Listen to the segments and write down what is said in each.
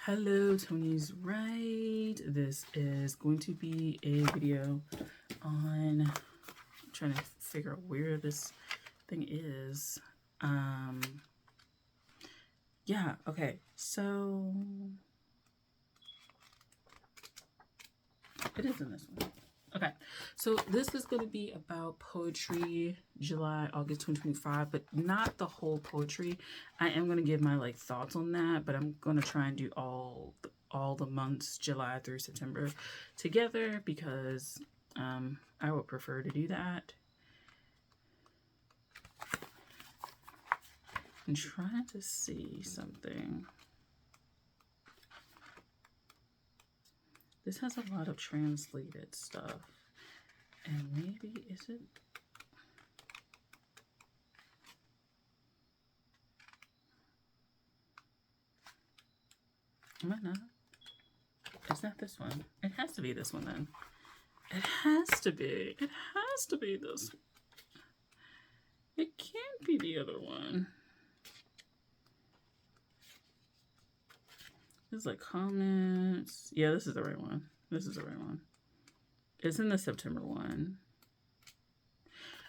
Hello, Tony's right. This is going to be a video on trying to figure out where this thing is. Yeah, okay. So it is in this one. Okay, so this is going to be about poetry, July, August 2025, but not the whole poetry. I am going to give my thoughts on that, but I'm going to try and do all the months, July through September, together because I would prefer to do that. I'm trying to see something. This has a lot of translated stuff. And maybe, is it? Am I not? Is that this one? It has to be this one then. It has to be. It has to be this one. It can't be the other one. There's like comments. Yeah, this is the right one. This is the right one. It's in the September one.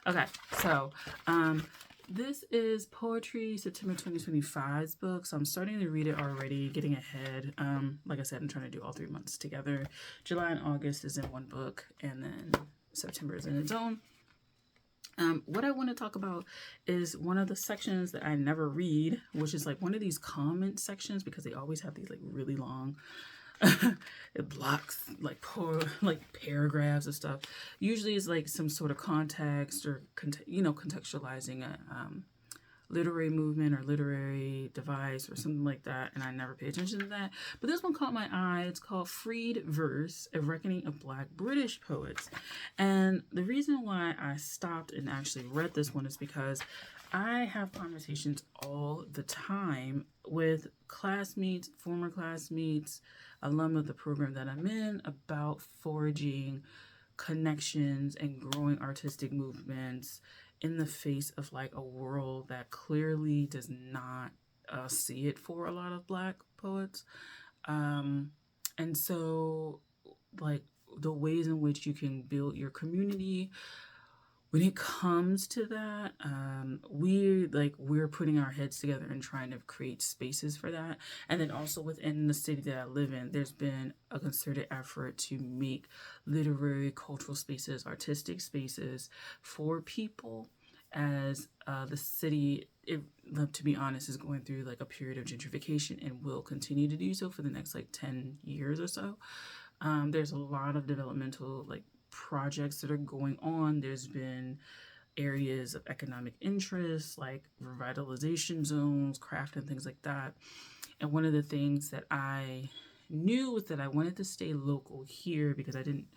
Okay, so this is Poetry September 2025's book. So I'm starting to read it already, getting ahead. Like I said, I'm trying to do all 3 months together. July and August is in one book, and then September is in its own. What I want to talk about is one of the sections that I never read, which is like one of these comment sections, because they always have these like really long it blocks like paragraphs and stuff. Usually it's like some sort of context or contextualizing a literary movement or literary device or something like that, and I never pay attention to that. But this one caught my eye. It's called Freed Verse, A Reckoning of Black British Poets. And the reason why I stopped and actually read this one is because I have conversations all the time with classmates, former classmates, alum of the program that I'm in, about forging connections and growing artistic movements in the face of like a world that clearly does not see it for a lot of Black poets. And so like the ways in which you can build your community when it comes to that, we're putting our heads together and trying to create spaces for that. And then also within the city that I live in, there's been a concerted effort to make literary, cultural spaces, artistic spaces for people, as the city, to be honest, is going through like a period of gentrification and will continue to do so for the next like 10 years or so. There's a lot of developmental projects that are going on. There's been areas of economic interest like revitalization zones, craft, and things like that. And one of the things that I knew was that I wanted to stay local here because I didn't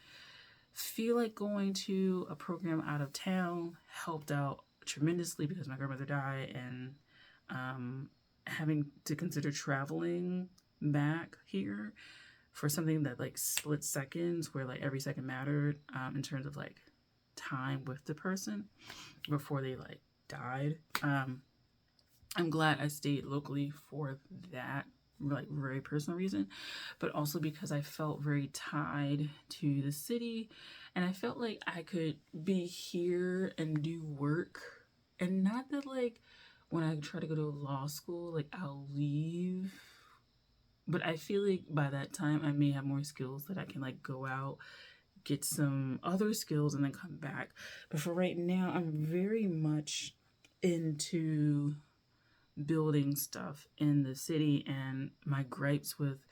feel like going to a program out of town helped out tremendously because my grandmother died, and having to consider traveling back here for something that like split seconds, where like every second mattered in terms of like time with the person before they like died. I'm glad I stayed locally for that like very personal reason, but also because I felt very tied to the city, and I felt like I could be here and do work, and not that like when I try to go to law school like I'll leave, but I feel like by that time I may have more skills that I can like go out, get some other skills, and then come back. But for right now, I'm very much into building stuff in the city, and my gripes with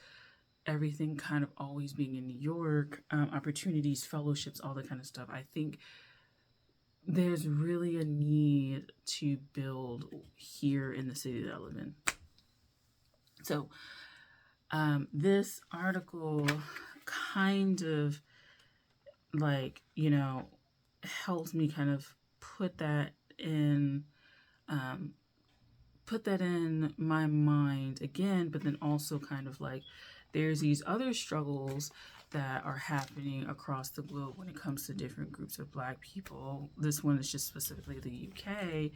everything kind of always being in New York, opportunities, fellowships, all that kind of stuff. I think there's really a need to build here in the city that I live in. So this article kind of like, helps me kind of put that in my mind again, but then also kind of like there's these other struggles that are happening across the globe when it comes to different groups of Black people. This one is just specifically the UK,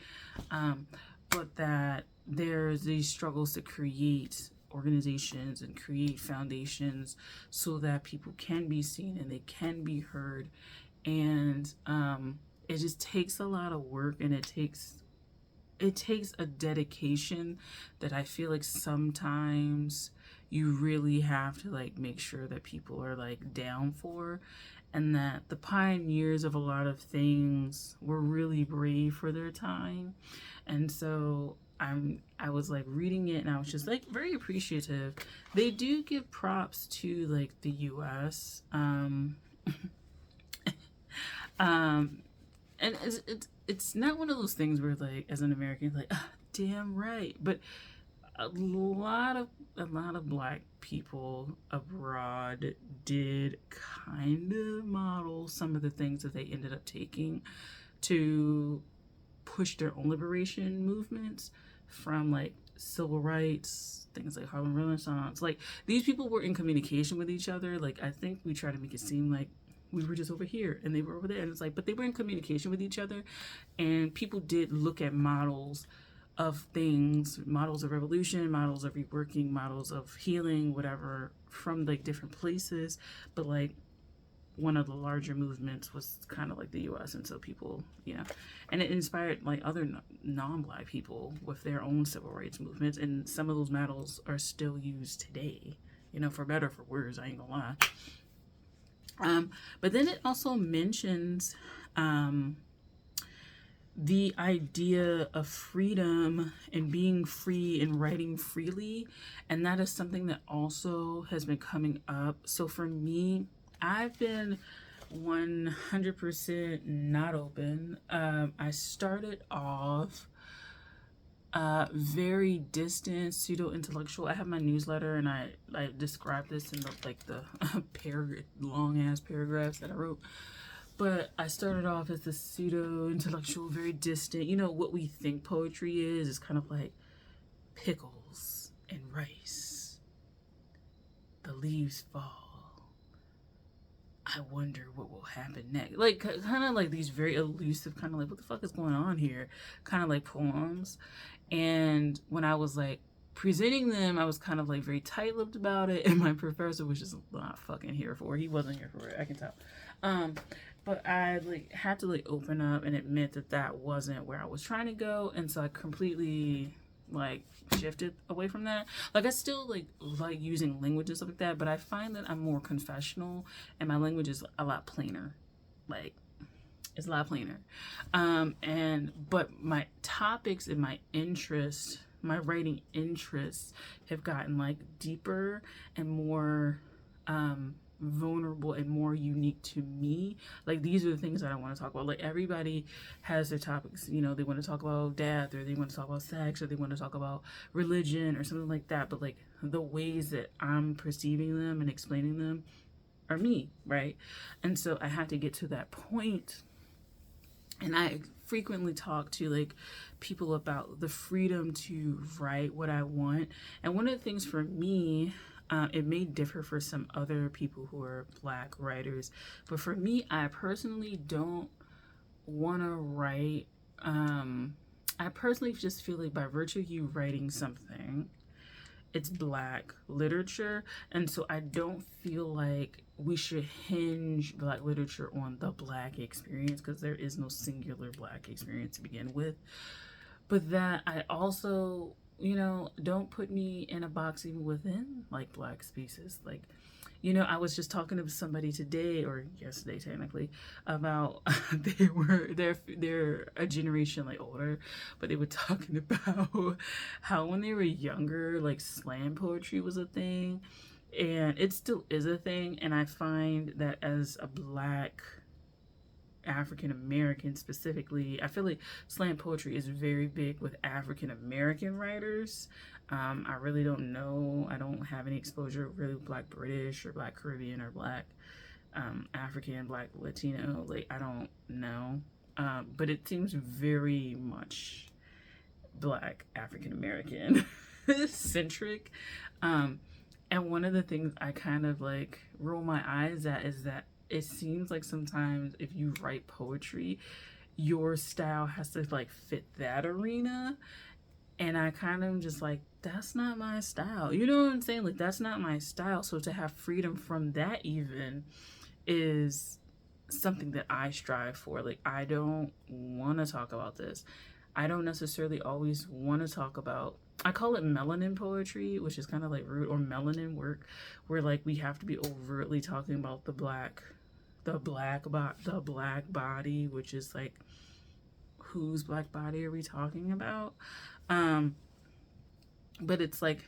but that there's these struggles to create organizations and create foundations so that people can be seen and they can be heard. And it just takes a lot of work, and it takes a dedication that I feel like sometimes you really have to like make sure that people are like down for, and that the pioneers of a lot of things were really brave for their time. And so I was like reading it, and I was just like very appreciative. They do give props to like the US. And it's not one of those things where like as an American like, ah, damn right, but a lot of black people abroad did kind of model some of the things that they ended up taking to push their own liberation movements, from like civil rights, things like Harlem Renaissance. Like, these people were in communication with each other. Like, I think we try to make it seem like we were just over here and they were over there, and it's like, but they were in communication with each other, and people did look at models of things, models of revolution, models of reworking, models of healing, whatever, from like different places. But like, one of the larger movements was kind of like the US, and so people, and it inspired like other non-black people with their own civil rights movements, and some of those models are still used today, for better or for worse, I ain't gonna lie. But then it also mentions the idea of freedom and being free and writing freely, and that is something that also has been coming up. So for me, I've been 100% not open. I started off very distant, pseudo-intellectual. I have my newsletter, and I describe this in the long ass paragraphs that I wrote. But I started off as the pseudo-intellectual, very distant. What we think poetry is kind of like pickles and rice. The leaves fall. I wonder what will happen next. Like, kind of like these very elusive, kind of like, what the fuck is going on here? Kind of like poems. And when I was like presenting them, I was kind of like very tight-lipped about it, and my professor was just not fucking here for it. He wasn't here for it, I can tell. But I like had to like open up and admit that wasn't where I was trying to go, and so I completely like shifted away from that. Like, I still like using language and stuff like that, but I find that I'm more confessional, and my language is a lot plainer. Like, it's a lot plainer. But my topics and my interests, my writing interests, have gotten like deeper and more vulnerable and more unique to me. Like, these are the things that I want to talk about. Like, everybody has their topics, they want to talk about death, or they want to talk about sex, or they want to talk about religion or something like that, but like the ways that I'm perceiving them and explaining them are me, right? And so I had to get to that point. And I frequently talk to like people about the freedom to write what I want. And one of the things for me, it may differ for some other people who are black writers, but for me, I personally don't want to write. I personally just feel like by virtue of you writing something, it's black literature, and so I don't feel like we should hinge black literature on the black experience, because there is no singular black experience to begin with. But that I also, don't put me in a box even within like black spaces. Like, I was just talking to somebody today, or yesterday technically, about they're a generation like older, but they were talking about how when they were younger, like slam poetry was a thing, and it still is a thing. And I find that as a black African American specifically, I feel like slam poetry is very big with African American writers. I really don't know. I don't have any exposure really with Black British or Black Caribbean or Black African, Black Latino. Like, I don't know. But it seems very much Black African American centric. And one of the things I kind of like roll my eyes at is that it seems like sometimes if you write poetry, your style has to like fit that arena. And I kind of just like, that's not my style. You know what I'm saying? Like, that's not my style. So to have freedom from that even is something that I strive for. Like, I don't want to talk about this. I don't necessarily always want to talk about, I call it melanin poetry, which is kind of like rude, or melanin work, where like we have to be overtly talking about the black body, which is like, whose black body are we talking about? But it's like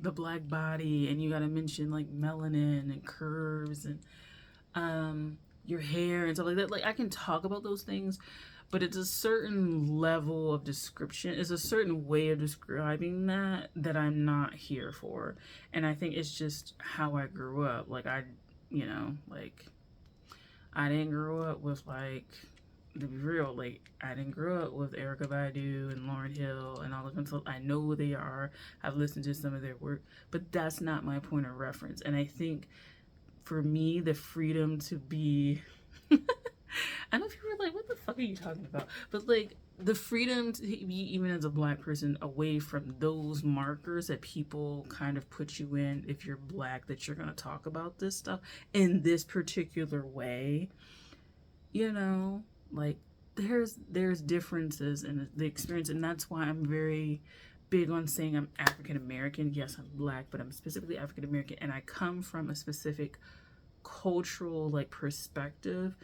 the black body, and you got to mention like melanin and curves and your hair and stuff like that. Like, I can talk about those things, but it's a certain level of description. It's a certain way of describing that I'm not here for. And I think it's just how I grew up. Like, you know, like, I didn't grow up with, like, to be real, like, I didn't grow up with Erykah Badu and Lauryn Hill and all of them. So I know who they are. I've listened to some of their work, but that's not my point of reference. And I think for me, the freedom to be, I know people were like, what the fuck are you talking about? But like, the freedom to be, even as a black person, away from those markers that people kind of put you in if you're black, that you're going to talk about this stuff in this particular way, you know, like, there's differences in the experience. And that's why I'm very big on saying I'm African American. Yes, I'm black, but I'm specifically African American, and I come from a specific cultural like perspective,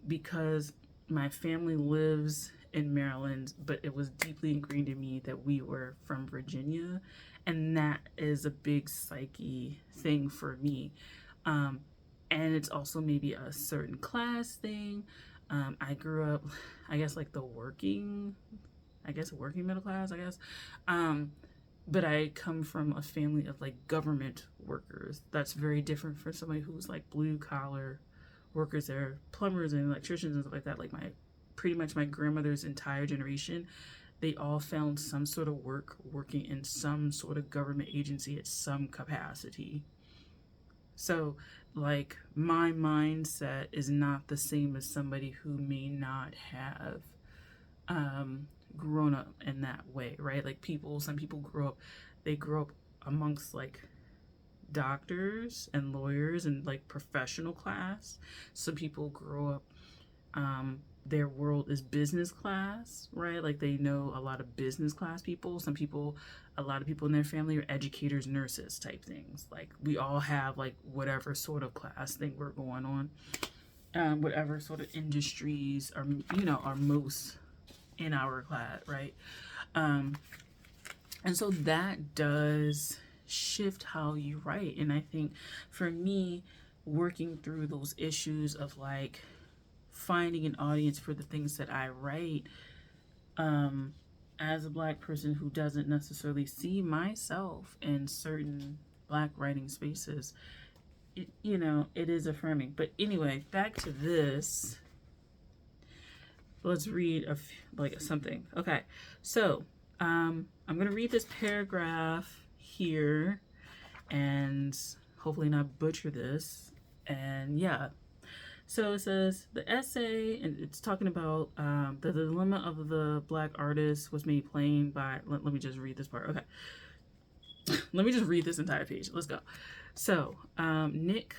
because my family lives in Maryland, but it was deeply ingrained in me that we were from Virginia, and that is a big psyche thing for me. And it's also maybe a certain class thing. I grew up, I guess, like the working middle class, I guess. But I come from a family of like government workers. That's very different for somebody who's like blue collar workers. They're plumbers and electricians and stuff like that. Like, pretty much my grandmother's entire generation, they all found some sort of work working in some sort of government agency at some capacity. So like, my mindset is not the same as somebody who may not have grown up in that way, right? Like, some people grow up amongst like doctors and lawyers and like professional class. Some people grow up, their world is business class, right? Like, they know a lot of business class people. A lot of people in their family are educators, nurses type things. Like, we all have like whatever sort of class thing we're going on, whatever sort of industries are, you know, are most in our class, right? And so that does shift how you write. And I think for me, working through those issues of like finding an audience for the things that I write, as a black person who doesn't necessarily see myself in certain black writing spaces, you know, it is affirming. But anyway, back to this. Let's read something. Okay, so I'm gonna read this paragraph here and hopefully not butcher this. And yeah, so it says, the essay, and it's talking about the dilemma of the black artist was made plain by, let me just read this part. Okay, let me just read this entire page. Let's go. So Nick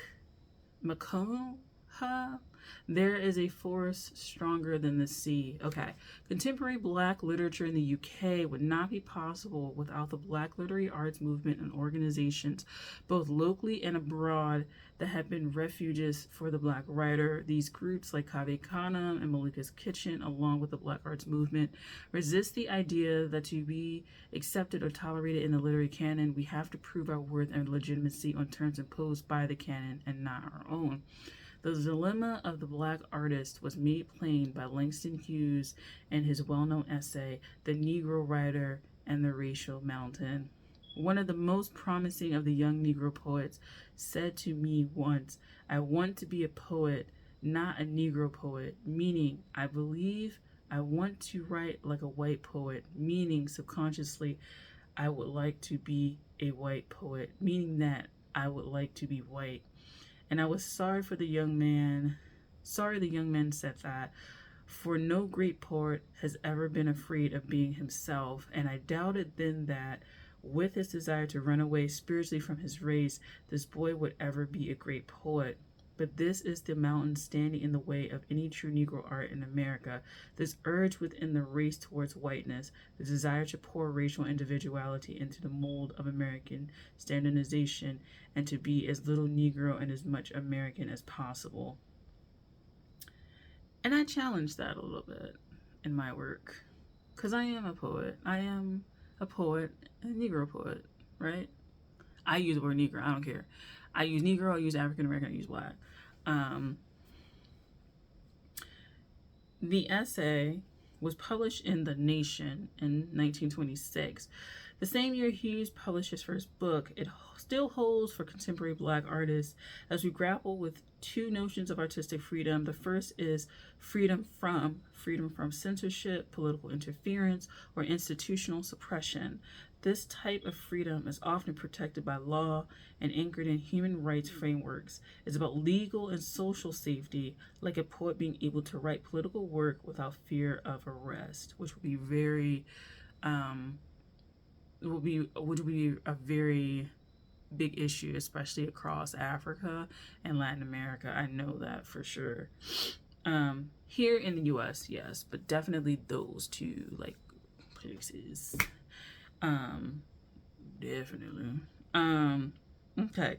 McConaughey, there is a force stronger than the sea. Okay. Contemporary black literature in the UK would not be possible without the black literary arts movement and organizations, both locally and abroad, that have been refuges for the black writer. These groups like Cave Canem and Malika's Kitchen, along with the black arts movement, resist the idea that to be accepted or tolerated in the literary canon, we have to prove our worth and legitimacy on terms imposed by the canon and not our own. The dilemma of the black artist was made plain by Langston Hughes in his well-known essay, The Negro Writer and the Racial Mountain. One of the most promising of the young Negro poets said to me once, "I want to be a poet, not a Negro poet," meaning I believe I want to write like a white poet, meaning subconsciously I would like to be a white poet, meaning that I would like to be white. And I was sorry the young man said that, for no great poet has ever been afraid of being himself, and I doubted then that With his desire to run away spiritually from his race, this boy would ever be a great poet. But this is the mountain standing in the way of any true Negro art in America. This urge within the race towards whiteness, the desire to pour racial individuality into the mold of American standardization, and to be as little Negro and as much American as possible. And I challenge that a little bit in my work, because I am a poet. I am a poet, a Negro poet, right? I use the word Negro. I don't care. I use Negro, I use African American, I use Black. The essay was published in The Nation in 1926. The same year Hughes published his first book, it still holds for contemporary Black artists as we grapple with two notions of artistic freedom. The first is freedom from censorship, political interference, or institutional suppression. This type of freedom is often protected by law and anchored in human rights frameworks. It's about legal and social safety, like a poet being able to write political work without fear of arrest, which would be very, would be a very big issue, especially across Africa and Latin America. I know that for sure. Here in the U.S., yes, but definitely those two like places. Definitely. Okay.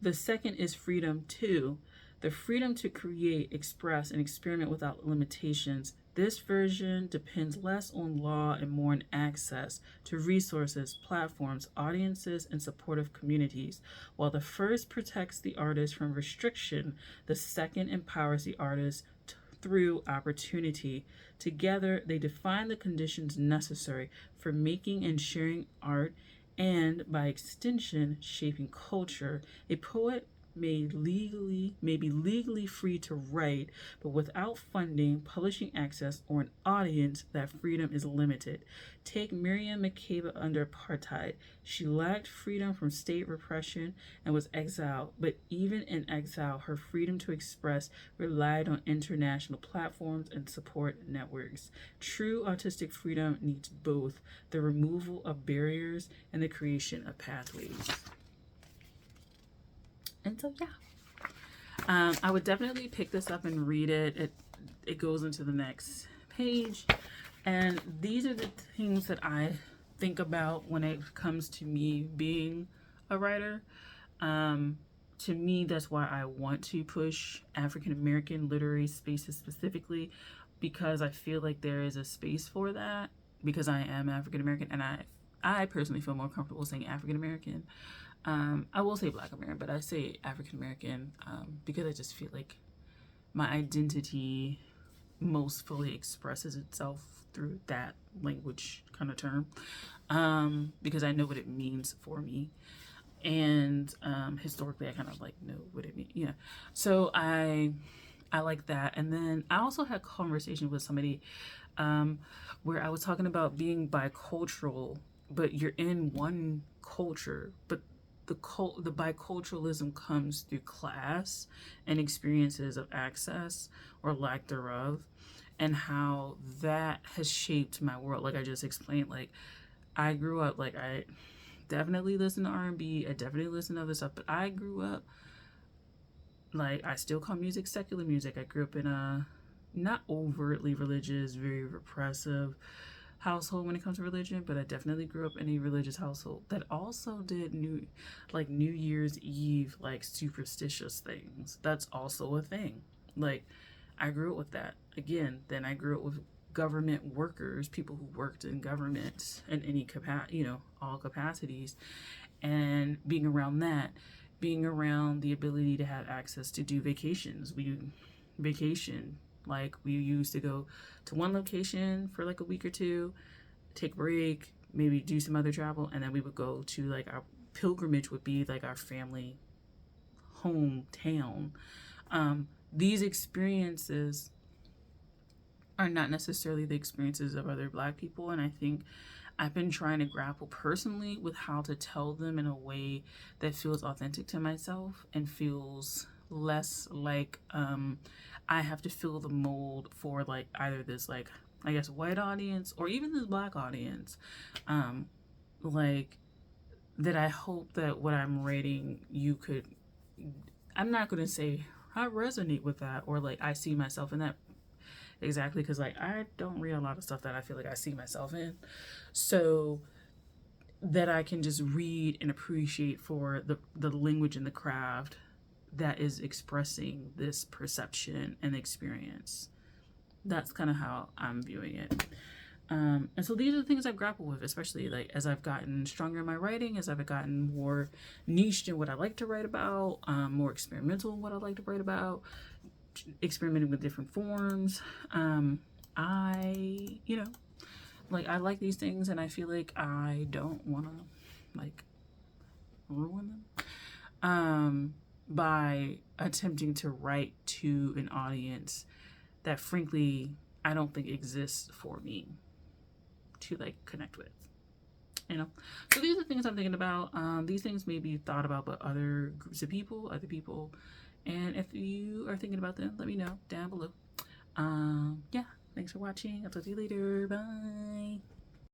The second is freedom too. The freedom to create, express, and experiment without limitations. This version depends less on law and more on access to resources, platforms, audiences, and supportive communities. While the first protects the artist from restriction, the second empowers the artist through opportunity. Together, they define the conditions necessary for making and sharing art and, by extension, shaping culture. A poet may be legally free to write, but without funding, publishing access, or an audience, that freedom is limited. Take Miriam Makeba under apartheid. She lacked freedom from state repression and was exiled, but even in exile, her freedom to express relied on international platforms and support networks. True artistic freedom needs both the removal of barriers and the creation of pathways. And so, yeah, I would definitely pick this up and read it. It goes into the next page. And these are the things that I think about when it comes to me being a writer. To me, that's why I want to push African American literary spaces specifically, because I feel like there is a space for that, because I am African American, and I personally feel more comfortable saying African American. I will say Black American, but I say African American because I just feel like my identity most fully expresses itself through that language kind of term, because I know what it means for me, and historically I kind of like know what it means. Yeah, so I like that. And then I also had a conversation with somebody where I was talking about being bicultural, but you're in one culture, but the biculturalism comes through class and experiences of access or lack thereof, and how that has shaped my world. Like I just explained, like I grew up, like I definitely listen to R&B, I definitely listen to other stuff, but I grew up, like I still call music secular music. I grew up in a not overtly religious, very repressive household when it comes to religion, but I definitely grew up in a religious household that also did New Year's Eve, like superstitious things. That's also a thing. Like I grew up with that. Again, then I grew up with government workers, people who worked in government in any capacity, all capacities, and being around that, being around the ability to have access to do vacations. Like we used to go to one location for like a week or two, take a break, maybe do some other travel, and then we would go to like our pilgrimage would be like our family hometown. These experiences are not necessarily the experiences of other Black people, and I think I've been trying to grapple personally with how to tell them in a way that feels authentic to myself and feels less like I have to fill the mold for like either this like I guess white audience or even this Black audience. like, that I hope that what I'm writing, you could, I'm not going to say I resonate with that or like I see myself in that exactly, because like I don't read a lot of stuff that I feel like I see myself in. So that I can just read and appreciate for the language and the craft that is expressing this perception and experience. That's kind of how I'm viewing it. And so these are the things I've grappled with, especially like as I've gotten stronger in my writing, as I've gotten more niched in what I like to write about, more experimental in what I like to write about, experimenting with different forms. I, you know, like I like these things and I feel like I don't want to like ruin them by attempting to write to an audience that frankly I don't think exists for me to like connect with, you know. So these are things I'm thinking about. These things may be thought about by other groups of people, other people, and if you are thinking about them, let me know down below. Yeah, thanks for watching. I'll talk to you later. Bye.